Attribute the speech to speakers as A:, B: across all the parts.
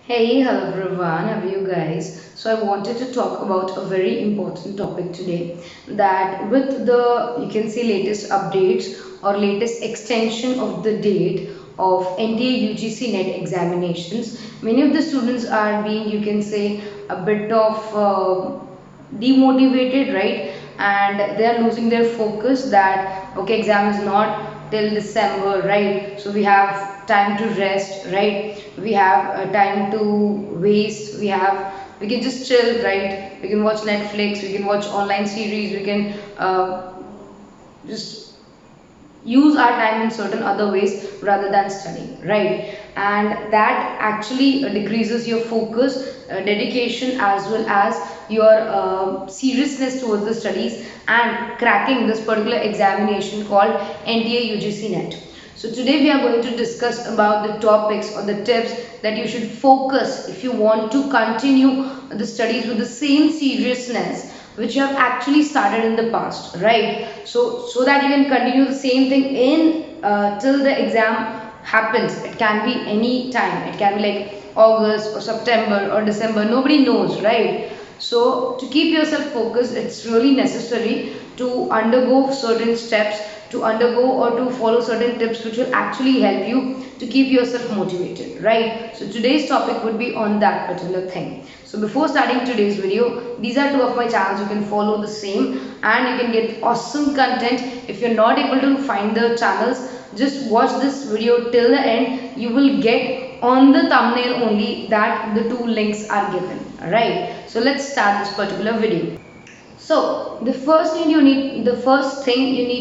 A: Hey, hello everyone, how are you guys? So, I wanted to talk about a very important topic today that with the you can see latest updates or latest extension of the date of NTA UGC NET examinations, many of the students are being you can say a bit of demotivated, right? And they are losing their focus that okay, exam is not till December, right? So we have time to rest, right? We have time to waste. We can just chill, right? We can watch Netflix, we can watch online series, we can just use our time in certain other ways rather than studying, right? And that actually decreases your focus, dedication, as well as your seriousness towards the studies and cracking this particular examination called NTA UGC NET. So today we are going to discuss about the topics or the tips that you should focus if you want to continue the studies with the same seriousness which you have actually started in the past, right? So that you can continue the same thing in till the exam happens. It can be any time. It can be like August or September or December. Nobody knows, right? So to keep yourself focused, it's really necessary to undergo certain steps, to undergo or to follow certain tips which will actually help you to keep yourself motivated, right? So today's topic would be on that particular thing. So before starting today's video, these are two of my channels. You can follow the same and you can get awesome content. If you're not able to find the channels, just watch this video till the end. You will get on the thumbnail only that the two links are given. Alright, so let's start this particular video. So the first thing you need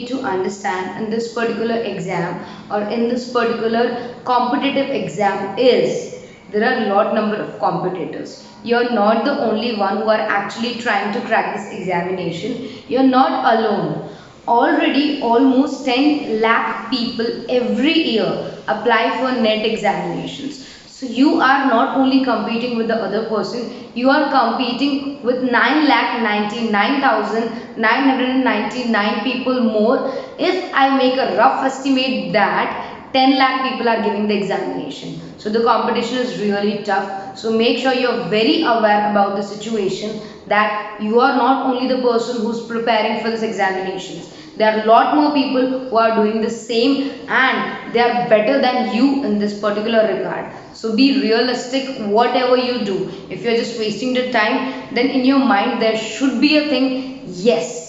A: to understand in this particular exam or in this particular competitive exam is there are a lot number of competitors. You're not the only one who are actually trying to crack this examination. You're not alone. Already almost 10 lakh people every year apply for NET examinations. So you are not only competing with the other person, you are competing with 9,99,999 people more. If I make a rough estimate that 10 lakh people are giving the examination. So the competition is really tough. So make sure you're very aware about the situation that you are not only the person who's preparing for this examinations. There are a lot more people who are doing the same and they are better than you in this particular regard. So be realistic whatever you do. If you're just wasting the time, then in your mind there should be a thing, yes,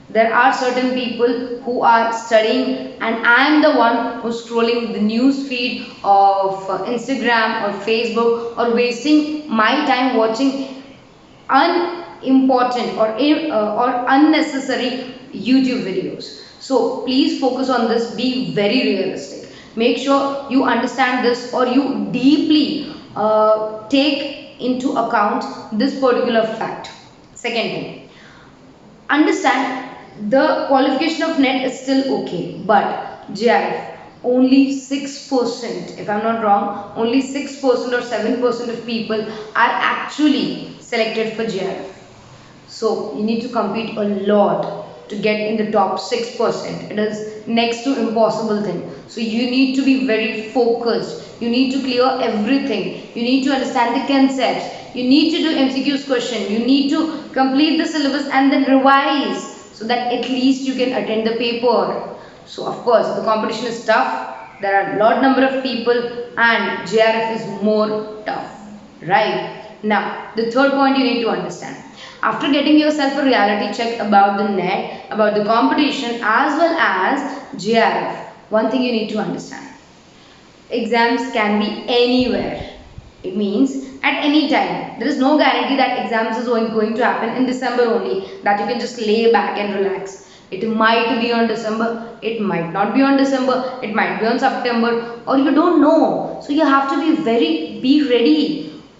A: there are certain people who are studying and I am the one who's scrolling the news feed of Instagram or Facebook or wasting my time watching unimportant or unnecessary YouTube videos. So please focus on this. Be very realistic. Make sure you understand this or you deeply take into account this particular fact. Second thing, understand the qualification of NET is still okay, but JIF only 6%, if I'm not wrong, only 6% or 7% of people are actually selected for JIF. So you need to compete a lot to get in the top 6%. It is next to impossible thing. So you need to be very focused. You need to clear everything. You need to understand the concepts. You need to do MCQs question. You need to complete the syllabus and then revise so that at least you can attend the paper. So of course the competition is tough. There are a lot number of people and JRF is more tough. Right. Now the third point you need to understand. After getting yourself a reality check about the net, about the competition as well as JRF, one thing you need to understand. Exams can be anywhere. It means at any time. There is no guarantee that exams is going to happen in December only, that you can just lay back and relax. It might be on December, it might not be on December, it might be on September, or you don't know. So you have to be ready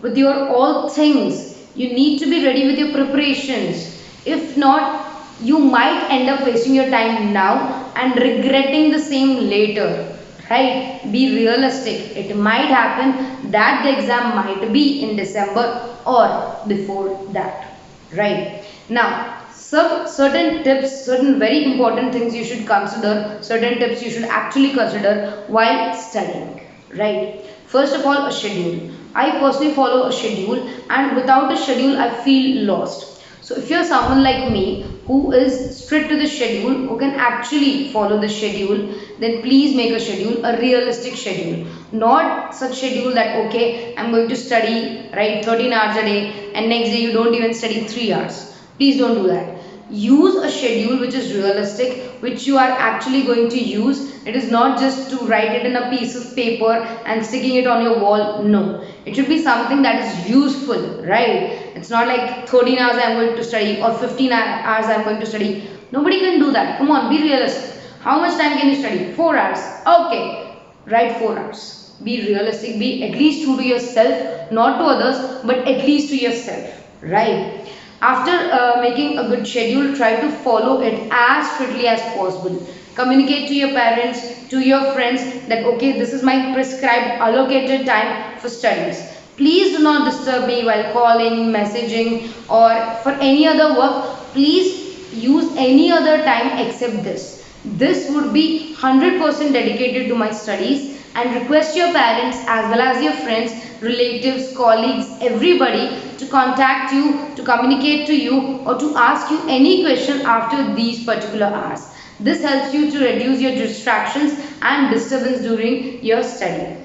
A: with your all things. You need to be ready with your preparations. If not, you might end up wasting your time now and regretting the same later. Right? Be realistic. It might happen that the exam might be in December or before that. Right? Now, some certain tips, certain very important things you should consider, certain tips you should actually consider while studying. Right? First of all, a schedule. I personally follow a schedule, and without a schedule I feel lost. So if you're someone like me who is strict to the schedule, who can actually follow the schedule, then please make a schedule, a realistic schedule. Not such schedule that okay, I'm going to study right 13 hours a day and next day you don't even study 3 hours. Please don't do that. Use a schedule which is realistic, which you are actually going to use. It is not just to write it in a piece of paper and sticking it on your wall. No, it should be something that is useful, right? It's not like 13 hours I'm going to study or 15 hours I'm going to study. Nobody can do that. Come on, be realistic. How much time can you study? 4 hours. Okay, write 4 hours. Be realistic. Be at least true to yourself, not to others, but at least to yourself, right? After making a good schedule, try to follow it as strictly as possible. Communicate to your parents, to your friends that okay, this is my prescribed allocated time for studies. Please do not disturb me while calling, messaging, or for any other work. Please use any other time except this. This would be 100% dedicated to my studies, and request your parents as well as your friends, relatives, colleagues, everybody to contact you, to communicate to you, or to ask you any question after these particular hours. This helps you to reduce your distractions and disturbance during your study.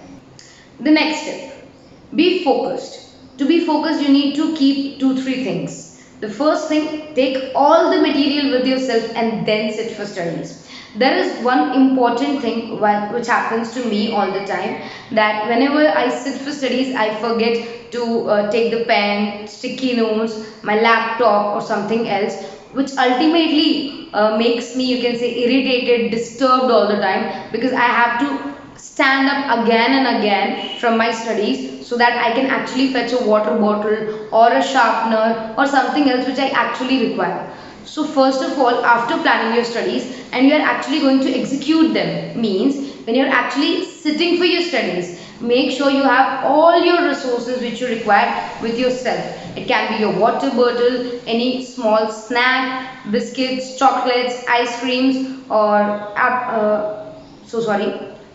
A: The next step, be focused. To be focused, you need to keep two, three things. The first thing, take all the material with yourself and then sit for studies. There is one important thing which happens to me all the time, that whenever I sit for studies, I forget to take the pen, sticky notes, my laptop or something else, which ultimately makes me, you can say, irritated, disturbed all the time, because I have to stand up again and again from my studies so that I can actually fetch a water bottle or a sharpener or something else which I actually require. So first of all, after planning your studies and you are actually going to execute them, means when you're actually sitting for your studies, make sure you have all your resources which you require with yourself. It can be your water bottle, any small snack, biscuits, chocolates, ice creams, or apple,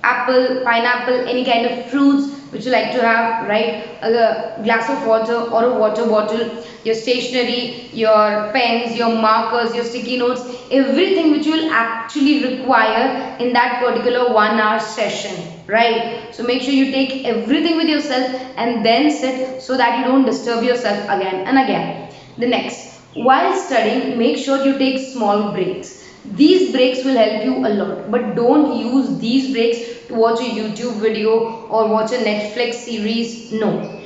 A: pineapple, any kind of fruits which you like to have, right? A glass of water or a water bottle, your stationery, your pens, your markers, your sticky notes, everything which you will actually require in that particular 1 hour session, right? So make sure you take everything with yourself and then sit so that you don't disturb yourself again and again. The next, while studying, make sure you take small breaks. These breaks will help you a lot, but don't use these breaks to watch a YouTube video or watch a Netflix series. No.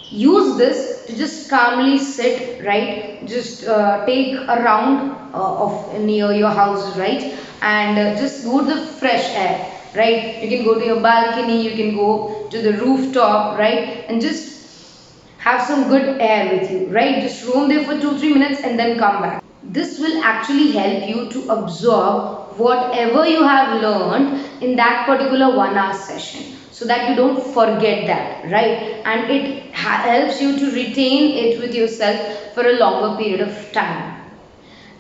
A: Use this to just calmly sit, right? Just take a round of near your house, right? And just go to the fresh air, right? You can go to your balcony, you can go to the rooftop, right? And just have some good air with you, right? Just roam there for 2 3 minutes and then come back. This will actually help you to absorb whatever you have learned in that particular 1 hour session, so that you don't forget that, right? And it helps you to retain it with yourself for a longer period of time.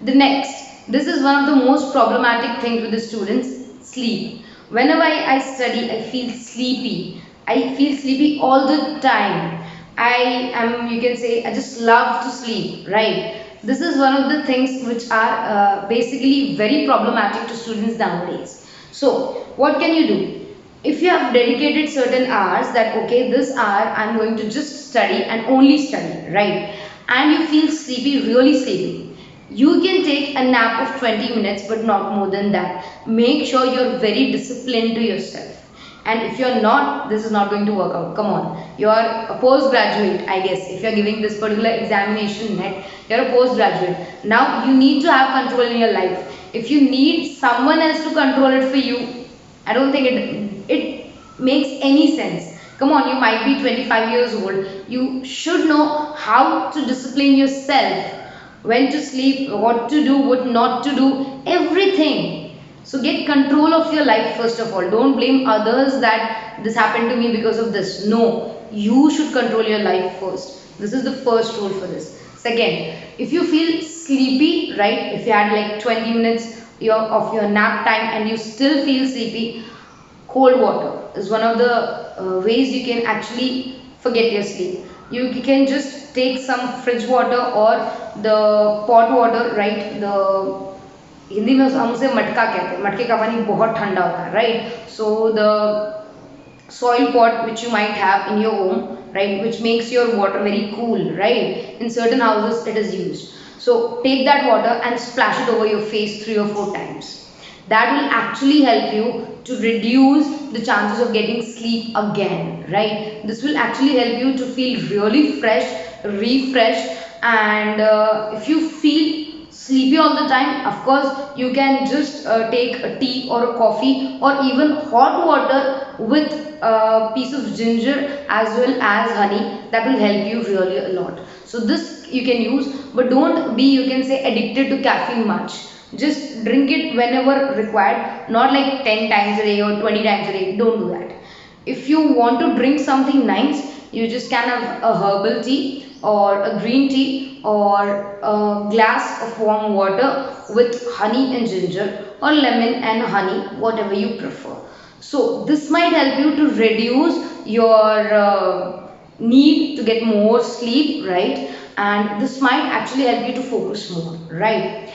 A: The next, this is one of the most problematic things with the students, sleep. Whenever I study, I feel sleepy. I feel sleepy all the time. I am, you can say, I just love to sleep, right? This is one of the things which are basically very problematic to students nowadays. So, what can you do? If you have dedicated certain hours that okay, this hour I'm going to just study and only study, right? And you feel sleepy, really sleepy, you can take a nap of 20 minutes, but not more than that. Make sure you're very disciplined to yourself. And if you're not, this is not going to work out. Come on. You're a postgraduate, I guess. If you're giving this particular examination net, you're a postgraduate. Now you need to have control in your life. If you need someone else to control it for you, I don't think it makes any sense. Come on, you might be 25 years old. You should know how to discipline yourself, when to sleep, what to do, what not to do, everything. So get control of your life first of all. Don't blame others that this happened to me because of this. No, you should control your life first. This is the first rule for this. Second, if you feel sleepy, right, if you had like 20 minutes of your nap time and you still feel sleepy, cold water is one of the ways you can actually forget your sleep. You can just take some fridge water or the pot water, right? The Hindi में हम उसे मटका कहते हैं, मटके का पानी बहुत ठंडा होता है, right? So the soil pot which you might have in your home, right, which makes your water very cool, right? In certain houses it is used. So take that water and splash it over your face 3 or 4 times. That will actually help you to reduce the chances of getting sleep again, right? This will actually help you to feel really fresh, refreshed, and if you feel sleepy all the time, of course you can just take a tea or a coffee or even hot water with a piece of ginger as well as honey. That will help you really a lot. So this you can use, but don't be, you can say, addicted to caffeine much. Just drink it whenever required, not like 10 times a day or 20 times a day. Don't do that. If you want to drink something nice, you just can have a herbal tea or a green tea or a glass of warm water with honey and ginger, or lemon and honey, whatever you prefer. So this might help you to reduce your need to get more sleep, right? And this might actually help you to focus more, right?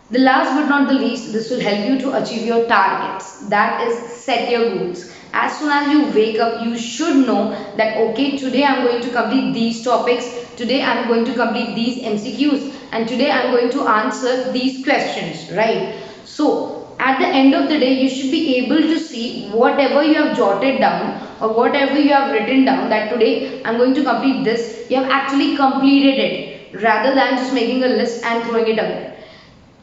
A: The last but not the least, this will help you to achieve your targets. That is, set your goals. As soon as you wake up, you should know that okay, today I'm going to complete these topics, today I'm going to complete these MCQs, and today I'm going to answer these questions, right? So at the end of the day, you should be able to see whatever you have jotted down or whatever you have written down, that today I'm going to complete this. You have actually completed it, rather than just making a list and throwing it away.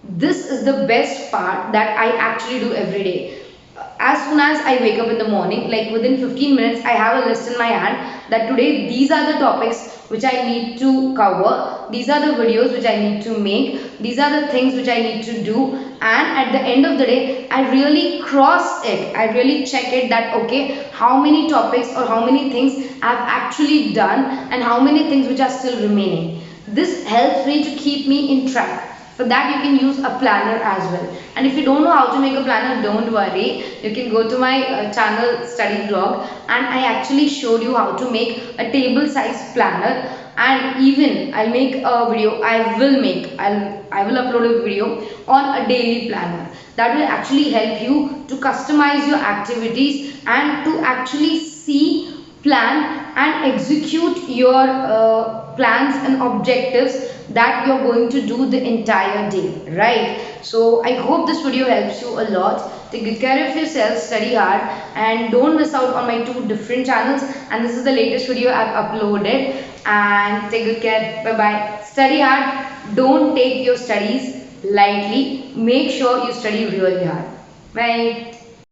A: This is the best part that I actually do every day. As soon as I wake up in the morning, like within 15 minutes, I have a list in my hand that today these are the topics which I need to cover, these are the videos which I need to make, these are the things which I need to do, and at the end of the day, I really cross it, I really check it that okay, how many topics or how many things I've actually done and how many things which are still remaining. This helps me to keep me in track. For that you can use a planner as well. And if you don't know how to make a planner, don't worry. You can go to my channel study blog, and I actually showed you how to make a table size planner. And even I'll make a video, I will upload a video on a daily planner. That will actually help you to customize your activities and to actually see, plan and execute your plans and objectives that you're going to do the entire day, right? So I hope this video helps you a lot. Take good care of yourself, study hard, and don't miss out on my 2 different channels. And this is the latest video I've uploaded. And take good care. Bye bye. Study hard. Don't take your studies lightly. Make sure you study really hard. Bye.